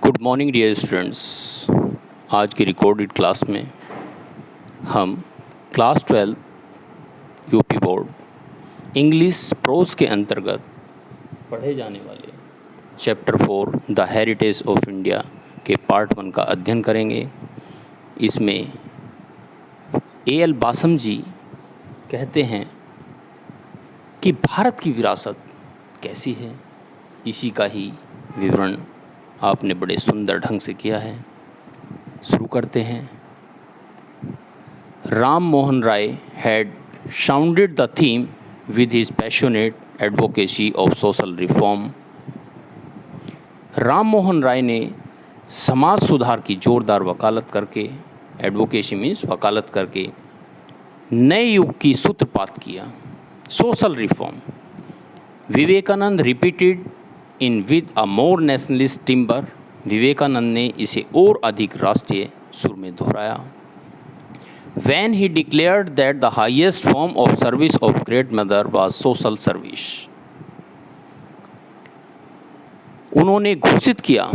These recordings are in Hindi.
Good morning dear students. आज की रिकॉर्डेड क्लास में हम class 12 UP board English pros के अंतर्गत पढ़े जाने वाले chapter 4 the heritage of India के पार्ट 1 का अध्ययन करेंगे। इसमें ए.एल. बासम जी कहते हैं कि भारत की विरासत कैसी है, इसी का ही विवरण आपने बड़े सुंदर ढंग से किया है। शुरू करते हैं। Ram Mohan Roy had sounded the theme with his passionate advocacy of social reform। Ram Mohan Roy ने समाज सुधार की जोरदार वकालत करके, एडवोकेसी मीन्स वकालत करके, नए युग की सूत्रपात किया, social reform. Vivekananda repeated in with a more nationalist timbre. Vivekananda ने इसे और अधिक राष्ट्रीय सुर में दोहराया। When he declared that the highest form of service of great mother was social service। उन्होंने घोषित किया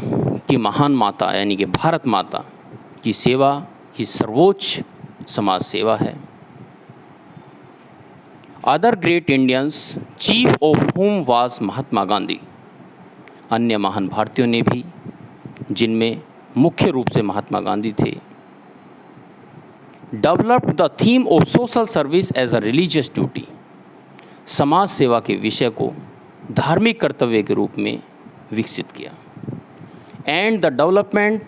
कि महान माता यानी कि भारत माता की सेवा ही सर्वोच्च समाज सेवा है। Other great Indians chief of whom was Mahatma Gandhi. अन्य महान भारतीयों ने भी, जिनमें मुख्य रूप से महात्मा गांधी थे, developed the theme of social service as a religious duty. समाज सेवा के विषय को धार्मिक कर्तव्य के रूप में विकसित किया। And the development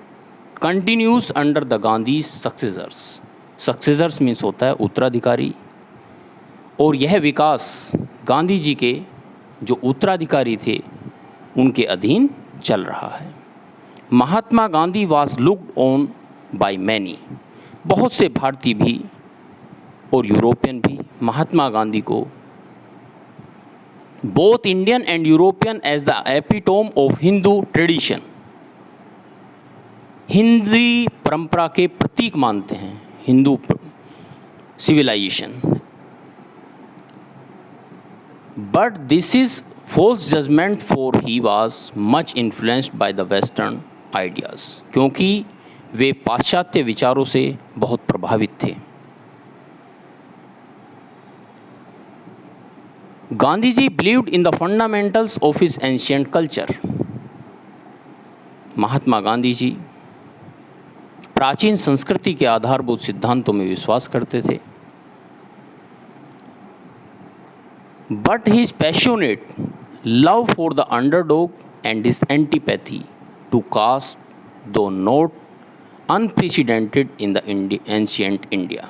continues under the Gandhi successors. Successors means होता है उत्तराधिकारी, और यह विकास गांधी जी के जो उत्तराधिकारी थे उनके अधीन चल रहा है। Mahatma Gandhi was looked on by many. बहुत से भारतीय भी और यूरोपियन भी महात्मा गांधी को, both Indian and European, as the epitome of Hindu tradition, Hindi परंपरा के प्रतीक मानते हैं, Hindu civilization. But this is false judgement, for he was much influenced by the western ideas. क्योंकि वे पाश्चात्य विचारों से बहुत प्रभावित थे। Gandhi ji believed in the fundamentals of his ancient culture. Mahatma Gandhi ji प्राचीन संस्कृति के आधारभूत सिद्धांतों में विश्वास करते थे। But his passionate love for the underdog and his antipathy to caste though not unprecedented in the ancient India.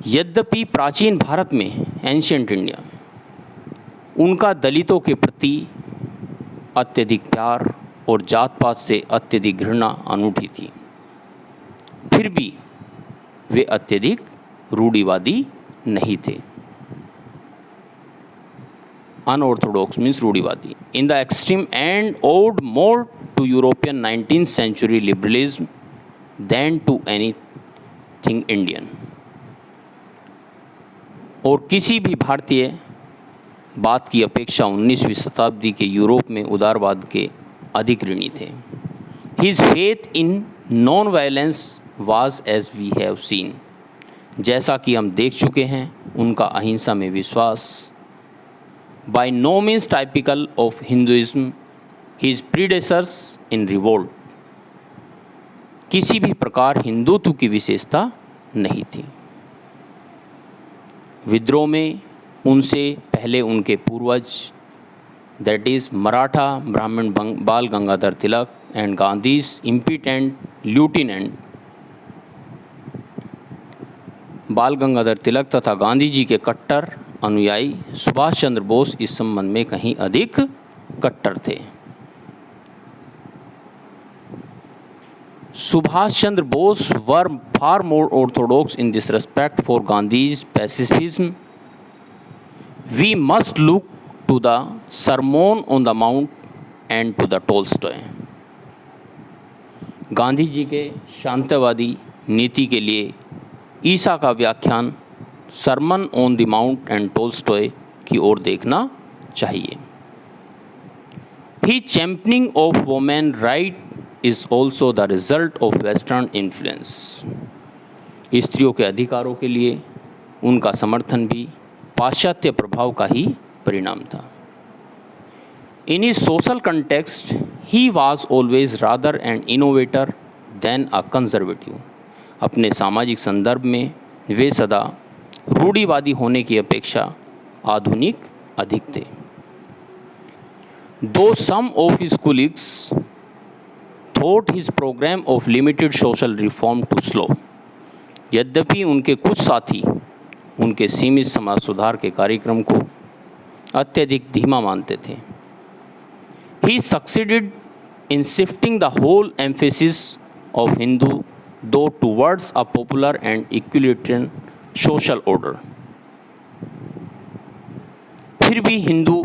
यद्यपि प्राचीन भारत में, एंशिएंट इंडिया, उनका दलितों के प्रति अत्यधिक प्यार और जात पात से अत्यधिक घृणा अनूठी थी, फिर भी वे अत्यधिक रूढ़िवादी नहीं थे। अनऑर्थोडॉक्स मीन्स रूढ़िवादी। In the extreme and owed more to European 19th century liberalism than to anything Indian. और किसी भी भारतीय बात की अपेक्षा 19वीं शताब्दी के यूरोप में उदारवाद के अधिक ऋणी थे। His faith in non violence was as we have seen. जैसा कि हम देख चुके हैं, उनका अहिंसा में विश्वास by no means typical of Hinduism, his predecessors in revolt। किसी भी प्रकार हिंदुत्व की विशेषता नहीं थी। विद्रोह में उनसे पहले उनके पूर्वज, दैट इज मराठा ब्राह्मण बाल गंगाधर तिलक एंड गांधीज इम्पिटेंट ल्यूटिनेंट बाल गंगाधर तिलक तथा गांधी जी के कट्टर अनुयायी सुभाष चंद्र बोस इस संबंध में कहीं अधिक कट्टर थे। Subhash Chandra Bose were far more orthodox in this respect for Gandhi's pacifism. We must look to the sermon on the mount and to the Tolstoy. Gandhi ji के शांतिवादी नीति के लिए ईसा का व्याख्यान sermon on the mount and Tolstoy की ओर देखना चाहिए। He championing of women right is also the result of western influence. स्त्रियों के अधिकारों के लिए उनका समर्थन भी पाश्चात्य प्रभाव का ही परिणाम था। In his social context he was always rather an innovator than a conservative. अपने सामाजिक संदर्भ में वे सदा रूढ़िवादी होने की अपेक्षा आधुनिक अधिक थे। Though some of his colleagues thought his programme of limited social reform too slow. यद्यपि उनके कुछ साथी उनके सीमित समाज सुधार के कार्यक्रम को अत्यधिक धीमा मानते थे। He succeeded in shifting the whole emphasis of Hindu thought towards a popular and egalitarian social order. फिर भी हिंदू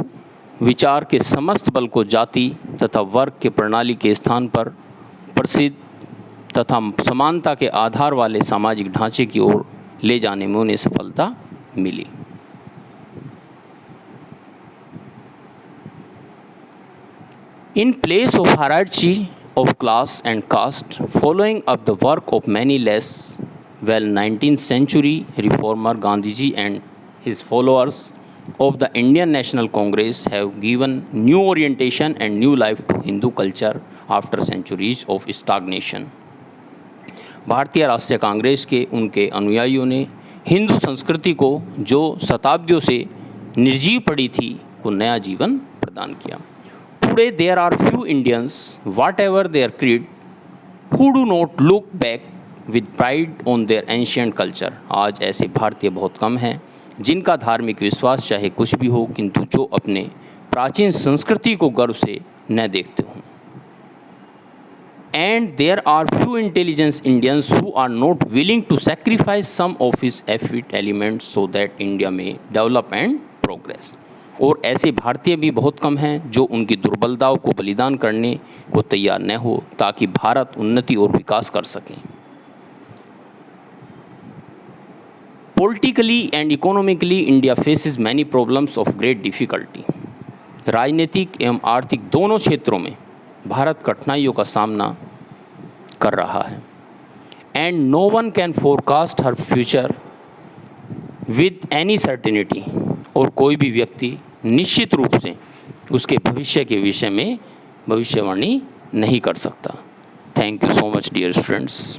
विचार के समस्त बल को जाति तथा वर्ग के प्रणाली के स्थान पर प्रसिद्ध तथा समानता के आधार वाले सामाजिक ढांचे की ओर ले जाने में उन्हें सफलता मिली। In place of hierarchy of class and caste, following up the work of many less well 19th century reformer Gandhiji and his followers of the Indian National Congress have given new orientation and new life to Hindu culture after centuries of stagnation. भारतीय राष्ट्रीय कांग्रेस के उनके अनुयायियों ने हिंदू संस्कृति को जो शताब्दियों से निर्जीव पड़ी थी को नया जीवन प्रदान किया। Today there are few Indians, whatever their creed, who do not look back with pride on their ancient culture. आज ऐसे भारतीय बहुत कम हैं जिनका धार्मिक विश्वास चाहे कुछ भी हो किंतु जो अपने प्राचीन संस्कृति को गर्व से न देखते हों। And there are few intelligent Indians who are not willing to sacrifice some of his effete elements so that India may develop and progress. और ऐसे भारतीय भी बहुत कम हैं जो उनकी दुर्बलताओं को बलिदान करने को तैयार न हो ताकि भारत उन्नति और विकास कर सके। Politically and economically, India faces many problems of great difficulty. राजनीतिक एवं आर्थिक दोनों क्षेत्रों में भारत कठिनाइयों का सामना कर रहा है। And no one can forecast her future with any certainty. और कोई भी व्यक्ति निश्चित रूप से उसके भविष्य के विषय में भविष्यवाणी नहीं कर सकता। Thank you so much dear students.